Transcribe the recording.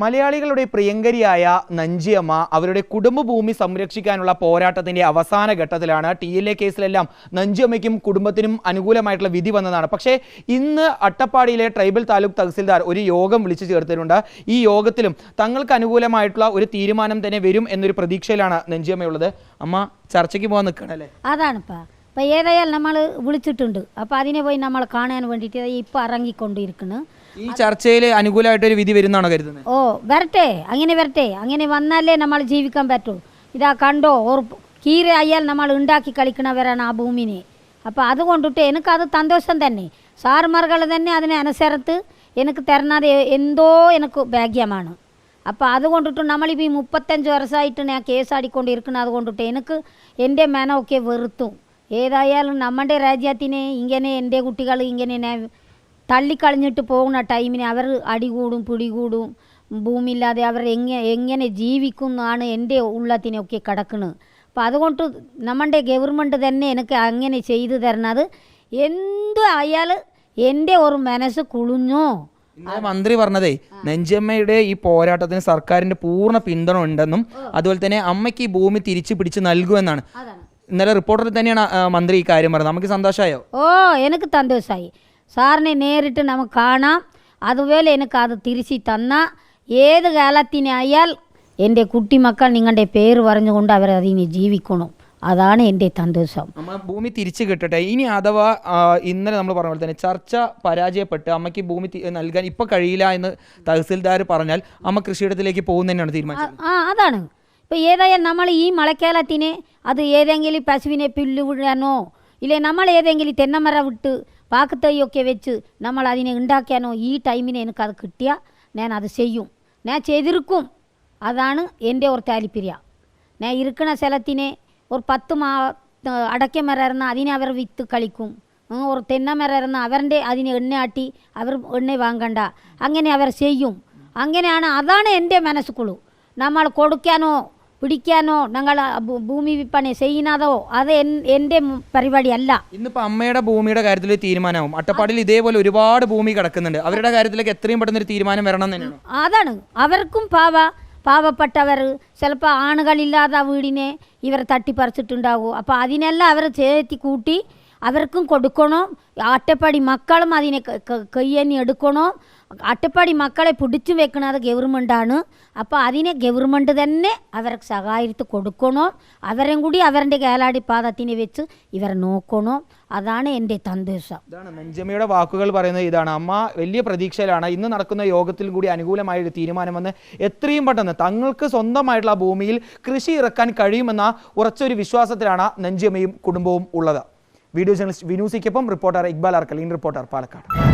മലയാളികളുടെ പ്രിയങ്കരിയായ നഞ്ചിയമ്മ അവരുടെ കുടുംബഭൂമി സംരക്ഷിക്കാനുള്ള പോരാട്ടത്തിന്റെ അവസാന ഘട്ടത്തിലാണ്. TLA കേസിലെല്ലാം നഞ്ചിയമ്മയ്ക്കും കുടുംബത്തിനും അനുകൂലമായിട്ടുള്ള വിധി വന്നതാണ്. പക്ഷേ ഇന്ന് അട്ടപ്പാടിയിലെ ട്രൈബൽ താലൂക്ക് തഹസിൽദാർ ഒരു യോഗം വിളിച്ചു ചേർത്തിട്ടുണ്ട്. ഈ യോഗത്തിലും തങ്ങൾക്ക് അനുകൂലമായിട്ടുള്ള ഒരു തീരുമാനം തന്നെ വരും എന്നൊരു പ്രതീക്ഷയിലാണ് നഞ്ചിയമ്മയുള്ളത്. അമ്മ ചർച്ചയ്ക്ക് പോകാൻ നിൽക്കണല്ലേ? അതാണിപ്പോൾ അപ്പോൾ ഏതായാലും നമ്മൾ വിളിച്ചിട്ടുണ്ട്. അപ്പോൾ അതിനെ പോയി നമ്മൾ കാണാൻ വേണ്ടിയിട്ട് ഇപ്പോൾ ഇറങ്ങിക്കൊണ്ടിരിക്കുന്നു. ഈ ചർച്ചയിൽ അനുകൂലമായിട്ടൊരു വിധി വരുന്നാണോ കരുതുന്നത്? ഓ വരട്ടെ, അങ്ങനെ വന്നാലേ നമ്മൾ ജീവിക്കാൻ പറ്റൂ. ഇതാ കണ്ടോ, കീര അയ്യാൽ നമ്മൾ ഉണ്ടാക്കി കളിക്കണവരാണ് ആ ഭൂമിനെ. അപ്പോൾ അതുകൊണ്ടിട്ട് എനിക്കത് സന്തോഷം തന്നെ. സാറുമാർകൾ തന്നെ അതിനനുസരിച്ച് എനിക്ക് തരുന്നത് എന്തോ എനിക്ക് ഭാഗ്യമാണ്. അപ്പോൾ അതുകൊണ്ടിട്ട് നമ്മളിപ്പോൾ ഈ 35 വർഷമായിട്ട് ഞാൻ കേസാടിക്കൊണ്ടിരിക്കുന്നത്. അതുകൊണ്ടിട്ട് എനിക്ക് എൻ്റെ മനമൊക്കെ വെറുത്തു. ഏതായാലും നമ്മുടെ രാജ്യത്തിനെ ഇങ്ങനെ എൻ്റെ കുട്ടികൾ ഇങ്ങനെ തള്ളിക്കളഞ്ഞിട്ട് പോകുന്ന ടൈമിന് അവർ അടികൂടും പിടികൂടും, ഭൂമിയില്ലാതെ അവർ എങ്ങനെ ജീവിക്കും എന്നാണ് എൻ്റെ ഉള്ളത്തിനൊക്കെ കിടക്കുന്നത്. അപ്പോൾ അതുകൊണ്ട് നമ്മുടെ ഗവൺമെൻറ് തന്നെ എനിക്ക് അങ്ങനെ ചെയ്തു തരുന്നത് എന്തു ആയാൽ എൻ്റെ ഒരു മനസ്സ് കുളിഞ്ഞോ. മന്ത്രി പറഞ്ഞതേ നഞ്ചിയമ്മയുടെ ഈ പോരാട്ടത്തിന് സർക്കാരിന്റെ പൂർണ്ണ പിന്തുണ ഉണ്ടെന്നും അതുപോലെ തന്നെ അമ്മയ്ക്ക് ഈ ഭൂമി തിരിച്ചു പിടിച്ച് നൽകുമെന്നാണ്. ഇന്നലെ റിപ്പോർട്ടറിൽ തന്നെയാണ് മന്ത്രി ഈ കാര്യം പറഞ്ഞത്. നമുക്ക് സന്തോഷമായോ? ഓ എനിക്ക് സന്തോഷമായി. സാറിനെ നേരിട്ട് നമുക്ക് കാണാം. അതുപോലെ എനിക്ക് അത് തിരിച്ചു തന്ന ഏത് കാലത്തിനായാൽ എൻ്റെ കുട്ടിമക്കൾ നിങ്ങളുടെ പേര് പറഞ്ഞുകൊണ്ട് അവരതിനെ ജീവിക്കണം. അതാണ് എൻ്റെ സന്തോഷം. അമ്മ ഭൂമി തിരിച്ചു കിട്ടട്ടെ. ഇനി അഥവാ ഇന്നലെ നമ്മൾ പറഞ്ഞ പോലെ തന്നെ ചർച്ച പരാജയപ്പെട്ട് അമ്മയ്ക്ക് ഭൂമി നൽകാൻ ഇപ്പം കഴിയില്ല എന്ന് തഹസിൽദാർ പറഞ്ഞാൽ അമ്മ കൃഷിയിടത്തിലേക്ക് പോകുന്നതന്നെയാണ് തീരുമാനം. അതാണ് ഇപ്പോൾ ഏതായാലും നമ്മൾ ഈ മഴക്കാലത്തിന് അത് ഏതെങ്കിലും പശുവിനെ പുല്ല് വിടാനോ ഇല്ലേ നമ്മൾ ഏതെങ്കിലും തെന്നമര വിട്ട് പാക്കത്തൈയൊക്കെ വെച്ച് നമ്മൾ അതിനെ ഉണ്ടാക്കാനോ ഈ ടൈമിന് എനിക്കത് കിട്ടിയാൽ ഞാൻ അത് ചെയ്യും, ഞാൻ ചെയ്തിരിക്കും. അതാണ് എൻ്റെ ഒരു താല്പര്യം. ഞാൻ ഇരിക്കുന്ന സ്ഥലത്തിന് ഒരു 10 അടയ്ക്കമരം ഇരുന്നാൽ അതിനെ അവർ വിത്ത് കളിക്കും. ഒരു തെന്നമരം ഇരുന്നാൽ അവരുടെ അതിനെ എണ്ണയാട്ടി അവർ എണ്ണ വാങ്ങണ്ട, അങ്ങനെ അവർ ചെയ്യും. അങ്ങനെയാണ്, അതാണ് എൻ്റെ മനസ്സുക്കുള്ളൂ. നമ്മൾ കൊടുക്കാനോ പിടിക്കാനോ ഞങ്ങൾ ഭൂമി വിൽപ്പന ചെയ്യുന്നതോ അത് എൻ്റെ പരിപാടി അല്ല. ഇന്നിപ്പോൾ അമ്മയുടെ ഭൂമിയുടെ കാര്യത്തിൽ തീരുമാനമാവും. അട്ടപ്പാടിയിൽ ഇതേപോലെ ഒരുപാട് ഭൂമി കിടക്കുന്നുണ്ട്. അവരുടെ കാര്യത്തിലേക്ക് എത്രയും പെട്ടെന്ന് ഒരു തീരുമാനം വരണം തന്നെയാണ്. അതാണ് അവർക്കും പാവപ്പെട്ടവർ ചിലപ്പോൾ ആണുകളില്ലാത്ത വീടിനെ ഇവർ തട്ടിപ്പറിച്ചിട്ടുണ്ടാകും. അപ്പോൾ അതിനെല്ലാം അവർ ചേർത്തി കൂട്ടി അവർക്കും കൊടുക്കണോ. അട്ടപ്പാടി മക്കളും അതിനെ കയ്യന്നി എടുക്കണോ. അട്ടപ്പാടി മക്കളെ പിടിച്ചു വെക്കുന്നത് ഗവൺമെൻറ്റാണ്. അപ്പോൾ അതിനെ ഗവൺമെൻറ് തന്നെ അവർക്ക് സഹായത്ത് കൊടുക്കണോ. അവരും കൂടി അവരുടെ കാലാടി പാദത്തിനെ വെച്ച് ഇവർ നോക്കണോ. അതാണ് എൻ്റെ സന്ദേശം. ഇതാണ് നഞ്ചിയമ്മയുടെ വാക്കുകൾ പറയുന്നത്. ഇതാണ് അമ്മ വലിയ പ്രതീക്ഷയിലാണ്. ഇന്ന് നടക്കുന്ന യോഗത്തിൽ കൂടി അനുകൂലമായൊരു തീരുമാനം വന്ന് എത്രയും പെട്ടെന്ന് തങ്ങൾക്ക് സ്വന്തമായിട്ടുള്ള ഭൂമിയിൽ കൃഷി ഇറക്കാൻ കഴിയുമെന്ന ഉറച്ചൊരു വിശ്വാസത്തിലാണ് നഞ്ചിയമ്മയും കുടുംബവും ഉള്ളത്. വീഡിയോ ജേർണലിസ്റ്റ് വിനൂസിക്കൊപ്പം റിപ്പോർട്ടർ ഇക്ബാൽ അർക്കൽ, റിപ്പോർട്ടർ പാലക്കാട്.